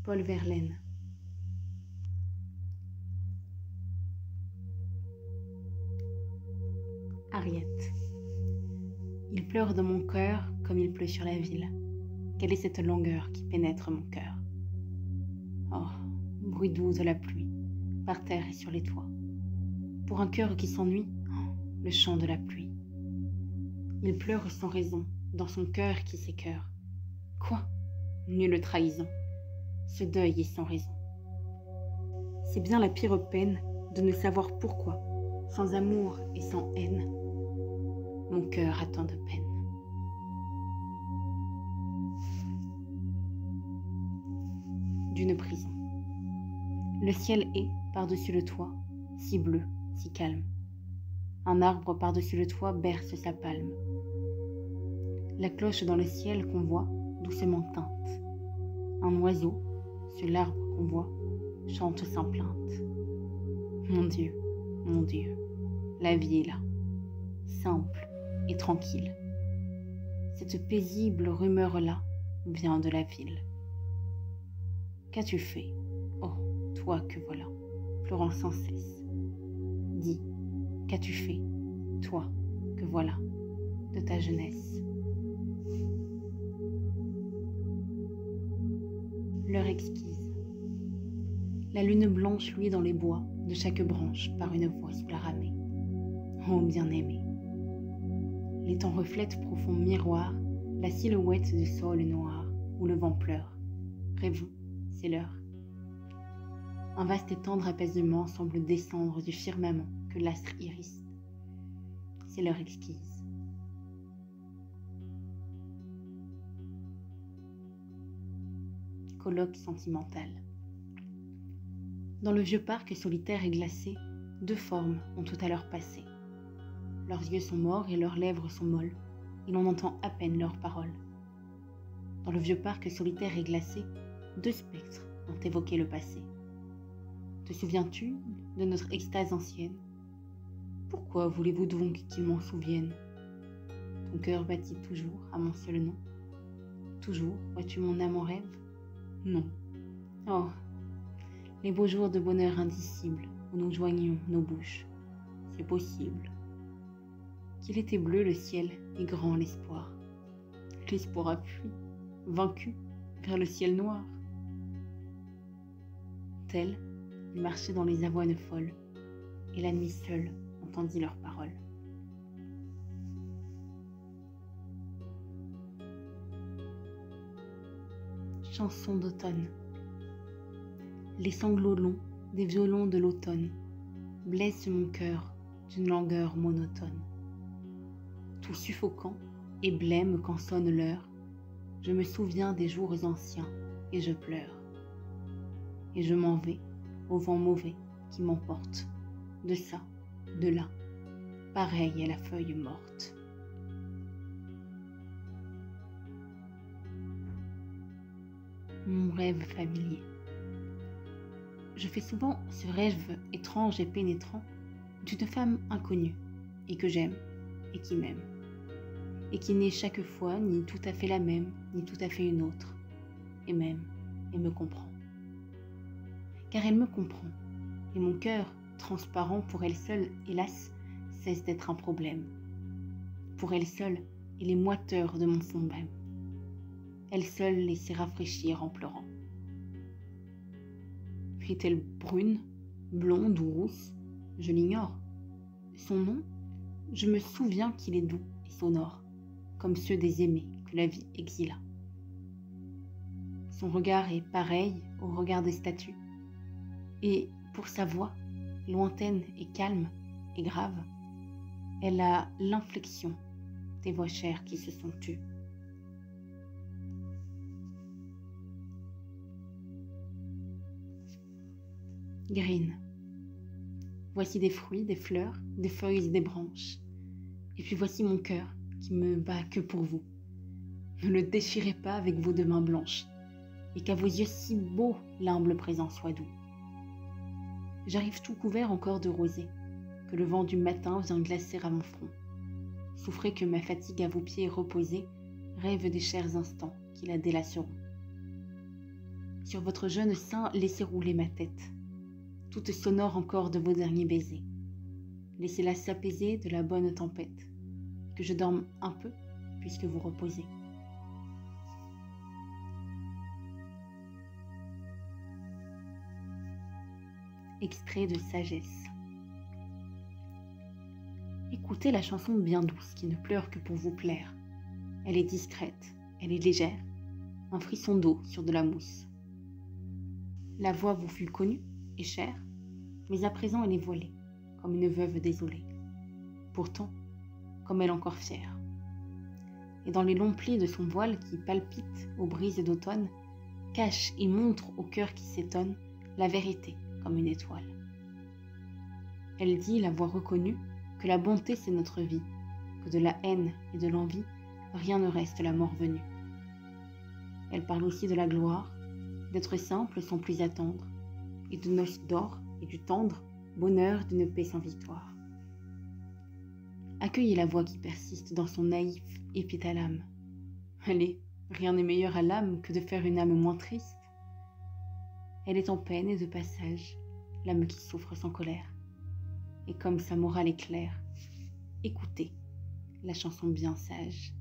Paul Verlaine. Harriet. Il pleure dans mon cœur comme il pleut sur la ville. Quelle est cette langueur qui pénètre mon cœur? Oh, bruit doux de la pluie, par terre et sur les toits. Pour un cœur qui s'ennuie, oh, le chant de la pluie. Il pleure sans raison, dans son cœur qui s'écœure. Quoi? Nulle trahison, ce deuil est sans raison. C'est bien la pire peine de ne savoir pourquoi, sans amour et sans haine, mon cœur a tant de peine. D'une prison. Le ciel est, par-dessus le toit, si bleu, si calme. Un arbre par-dessus le toit berce sa palme. La cloche dans le ciel qu'on voit doucement teinte. Un oiseau, sur l'arbre qu'on voit, chante sans plainte. Mon Dieu, la vie est là, simple et tranquille. Cette paisible rumeur-là vient de la ville. Qu'as-tu fait, oh, toi que voilà, pleurant sans cesse? Dis, qu'as-tu fait, toi que voilà, de ta jeunesse? L'heure exquise. La lune blanche luit dans les bois, de chaque branche par une voix sous la ramée. Oh bien-aimé. Les temps reflètent profond miroir, la silhouette du sol noir, où le vent pleure. Rêvons, c'est l'heure. Un vaste et tendre apaisement semble descendre du firmament que l'astre irise. C'est l'heure exquise. Colloque sentimental. Dans le vieux parc solitaire et glacé, deux formes ont tout à l'heure passé. Leurs yeux sont morts et leurs lèvres sont molles, et l'on entend à peine leurs paroles. Dans le vieux parc solitaire et glacé, deux spectres ont évoqué le passé. Te souviens-tu de notre extase ancienne? Pourquoi voulez-vous donc qu'ils m'en souviennent? Ton cœur bat-il toujours à mon seul nom? Toujours vois-tu mon âme en rêve? Non. Oh, les beaux jours de bonheur indicible où nous joignions nos bouches, c'est possible. Qu'il était bleu le ciel et grand l'espoir. L'espoir a fui, vaincu, vers le ciel noir. Tel, il marchait dans les avoines folles, et la nuit seule entendit leurs paroles. Chanson d'automne. Les sanglots longs des violons de l'automne blessent mon cœur d'une langueur monotone. Tout suffocant et blême quand sonne l'heure, je me souviens des jours anciens et je pleure. Et je m'en vais au vent mauvais qui m'emporte, de ça, de là, pareil à la feuille morte. Mon rêve familier. Je fais souvent ce rêve étrange et pénétrant d'une femme inconnue et que j'aime et qui m'aime et qui n'est chaque fois ni tout à fait la même ni tout à fait une autre et m'aime et me comprend. Car elle me comprend et mon cœur, transparent pour elle seule, hélas, cesse d'être un problème. Pour elle seule, il est moiteur de mon fond même. Elle seule les sait rafraîchir en pleurant. Est-elle brune, blonde ou rousse? Je l'ignore. Son nom, je me souviens qu'il est doux et sonore, comme ceux des aimés que la vie exila. Son regard est pareil au regard des statues, et pour sa voix, lointaine et calme et grave, elle a l'inflexion des voix chères qui se sont tues. Green. Voici des fruits, des fleurs, des feuilles et des branches. Et puis voici mon cœur qui me bat que pour vous. Ne le déchirez pas avec vos deux mains blanches, et qu'à vos yeux si beaux l'humble présent soit doux. J'arrive tout couvert encore de rosée, que le vent du matin vient glacer à mon front. Souffrez que ma fatigue à vos pieds reposée rêve des chers instants qui la délaceront. Sur votre jeune sein, laissez rouler ma tête, toute sonore encore de vos derniers baisers. Laissez-la s'apaiser de la bonne tempête, que je dorme un peu puisque vous reposez. Extrait de Sagesse. Écoutez la chanson bien douce qui ne pleure que pour vous plaire. Elle est discrète, elle est légère, un frisson d'eau sur de la mousse. La voix vous fut connue et chère, mais à présent elle est voilée, comme une veuve désolée. Pourtant, comme elle encore fière. Et dans les longs plis de son voile qui palpite aux brises d'automne, cache et montre au cœur qui s'étonne la vérité comme une étoile. Elle dit, la voix reconnue, que la bonté c'est notre vie, que de la haine et de l'envie, rien ne reste la mort venue. Elle parle aussi de la gloire, d'être simple sans plus attendre, et de noces d'or et du tendre bonheur d'une paix sans victoire. Accueillez la voix qui persiste dans son naïf épithalame. Allez, rien n'est meilleur à l'âme que de faire une âme moins triste. Elle est en peine et de passage, l'âme qui souffre sans colère. Et comme sa morale est claire, écoutez la chanson bien sage.